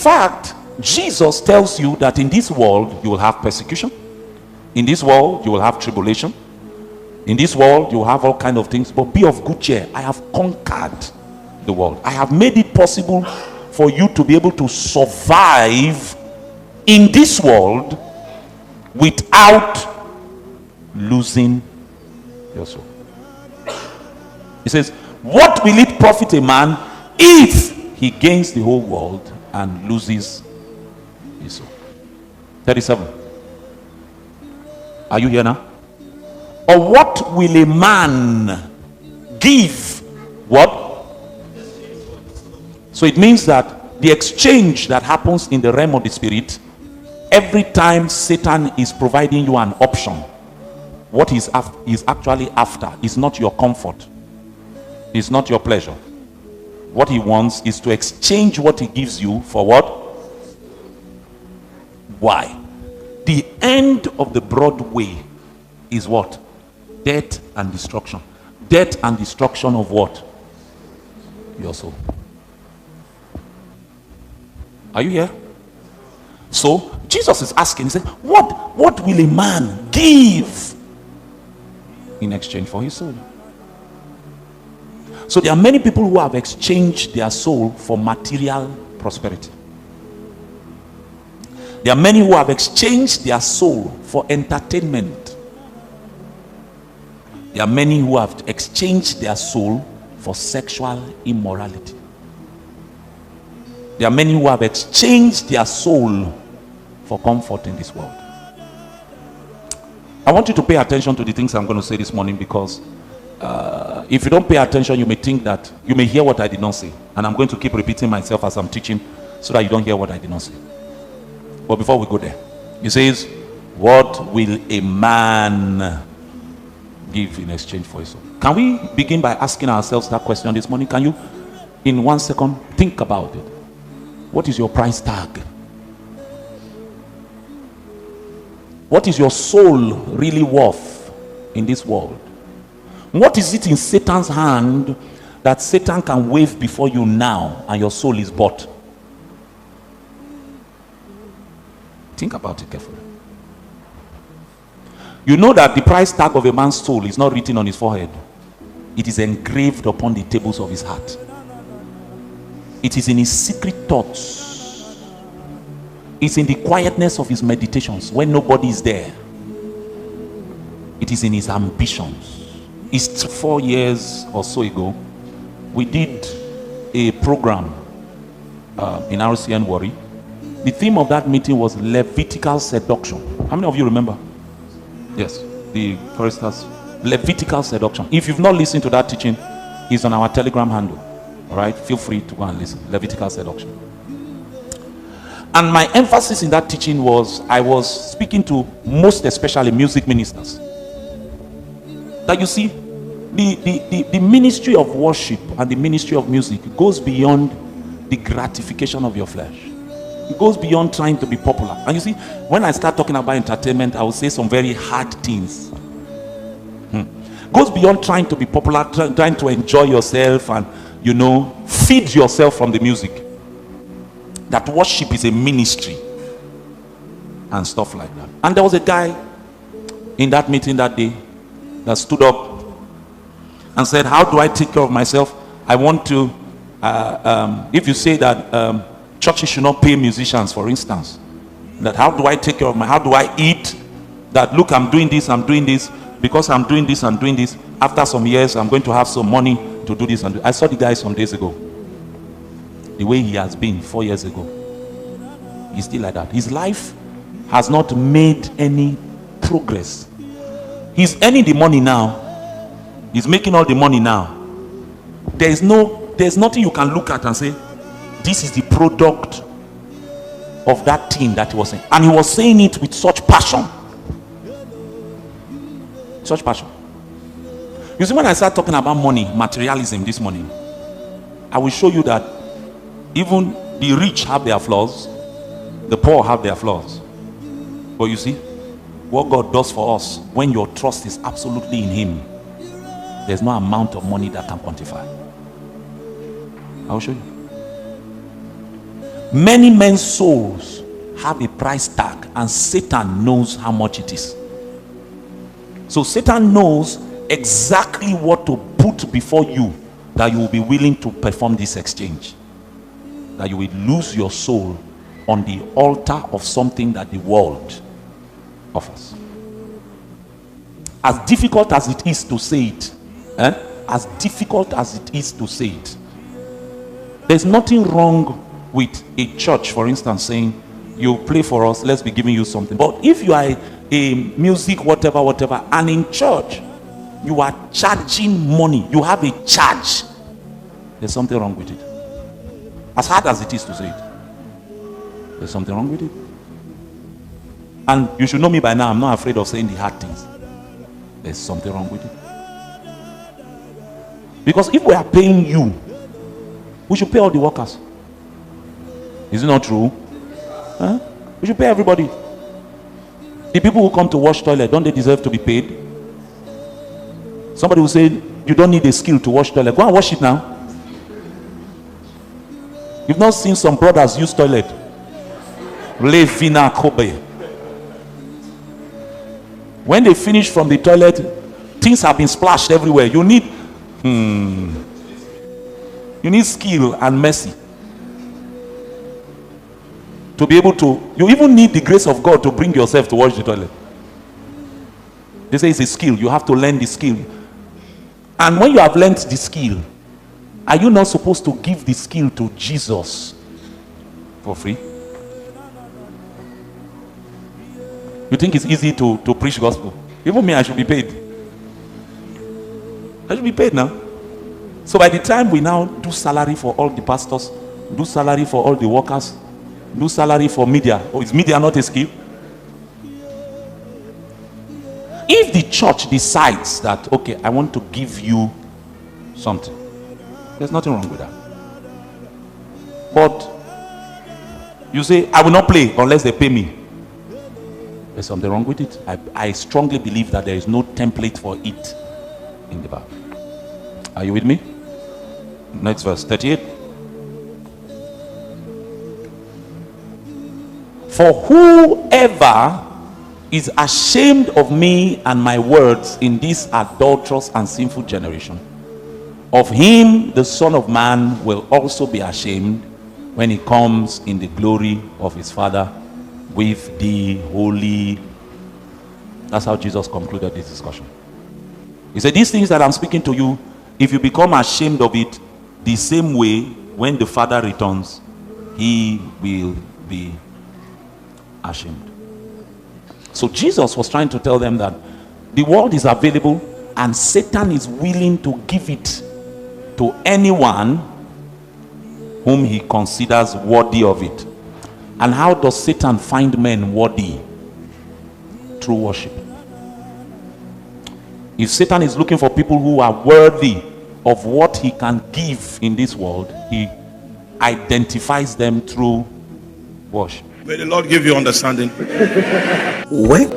fact, Jesus tells you that in this world you will have persecution. In this world you will have tribulation. In this world you will have all kinds of things, but be of good cheer. I have conquered the world. I have made it possible for you to be able to survive in this world without losing your soul. He says, what will it profit a man if he gains the whole world and loses his soul? 37. Are you here now? Or what will a man give? What? So it means that the exchange that happens in the realm of the spirit, every time Satan is providing you an option, what he's actually after is not your comfort, it's not your pleasure. What he wants is to exchange what he gives you for what? Why? The end of the broad way is what? Death and destruction. Death and destruction of what? Your soul. Are you here? So Jesus is asking, he said, what will a man give in exchange for his soul? So there are many people who have exchanged their soul for material prosperity. There are many who have exchanged their soul for entertainment. There are many who have exchanged their soul for sexual immorality. There are many who have exchanged their soul for comfort in this world. I want you to pay attention to the things I'm going to say this morning, because if you don't pay attention, you may think that you may hear what I did not say, and I'm going to keep repeating myself as I'm teaching so that you don't hear what I did not say. But before we go there, he says, what will a man give in exchange for his soul? Can we begin by asking ourselves that question this morning? Can you, in 1 second, think about it? What is your price tag? What is your soul really worth in this world? What is it in Satan's hand that Satan can wave before you now and your soul is bought? Think about it carefully. You know that the price tag of a man's soul is not written on his forehead. It is engraved upon the tables of his heart. It is in his secret thoughts. It's in the quietness of his meditations when nobody is there. It is in his ambitions. It's 4 years or so ago, we did a program in RCN Warri. The theme of that meeting was Levitical seduction. How many of you remember? Yes, the choristers. Levitical seduction. If you've not listened to that teaching, it's on our Telegram handle. All right, feel free to go and listen. Levitical seduction. And my emphasis in that teaching was, I was speaking to most especially music ministers. That you see, the ministry of worship and the ministry of music goes beyond the gratification of your flesh. It goes beyond trying to be popular. And you see, when I start talking about entertainment, I will say some very hard things. Goes beyond trying to be popular, trying to enjoy yourself and, you know, feed yourself from the music. That worship is a ministry and stuff like that. And there was a guy in that meeting that day that stood up and said, how do I take care of myself? I want to, if you say that churches should not pay musicians, for instance, that how do I take care of how do I eat? That look, I'm doing this, because I'm doing this, I'm doing this. After some years, I'm going to have some money to do this. And I saw the guy some days ago. The way he has been 4 years ago. He's still like that. His life has not made any progress. He's earning the money now. He's making all the money now. There's nothing you can look at and say, this is the product of that thing that he was saying. And he was saying it with such passion. Such passion. You see, when I start talking about money, materialism this morning, I will show you that even the rich have their flaws, the poor have their flaws. But you see, what God does for us, when your trust is absolutely in him, there's no amount of money that can quantify. I will show you. Many men's souls have a price tag, and Satan knows how much it is. So Satan knows exactly what to put before you, that you will be willing to perform this exchange, that you will lose your soul on the altar of something that the world offers. As difficult as it is to say it, as difficult as it is to say it, there's nothing wrong with a church, for instance, saying, you play for us, let's be giving you something. But if you are a music whatever, and in church you are charging money, you have a charge, there's something wrong with it. As hard as it is to say it, there's something wrong with it. And you should know me by now, I'm not afraid of saying the hard things. There's something wrong with it. Because if we are paying you, we should pay all the workers. Is it not true? We should pay everybody. The people who come to wash toilet, don't they deserve to be paid? Somebody will say, you don't need a skill to wash toilet. Go and wash it now. You've not seen some brothers use toilet. When they finish from the toilet, things have been splashed everywhere. You need skill and mercy to be able to. You even need the grace of God to bring yourself to wash the toilet. They say it's a skill. You have to learn the skill. And when you have learned the skill, are you not supposed to give the skill to Jesus for free? You think it's easy to preach gospel? Even me, I should be paid. I should be paid now. So by the time we now do salary for all the pastors, do salary for all the workers, do salary for media. Oh, is media not a skill? If the church decides that, okay, I want to give you something, there's nothing wrong with that. But you say, I will not play unless they pay me. There's something wrong with it. I strongly believe that there is no template for it in the Bible. Are you with me? Next verse, 38. For whoever is ashamed of me and my words in this adulterous and sinful generation, of him the Son of Man will also be ashamed when he comes in the glory of his Father with the holy. That's how Jesus concluded this discussion. He said, these things that I'm speaking to you, if you become ashamed of it, the same way when the Father returns, he will be ashamed. So Jesus was trying to tell them that the world is available and Satan is willing to give it to anyone whom he considers worthy of it. And how does Satan find men worthy? Through worship. If Satan is looking for people who are worthy of what he can give in this world, he identifies them through worship. May the Lord give you understanding. Where?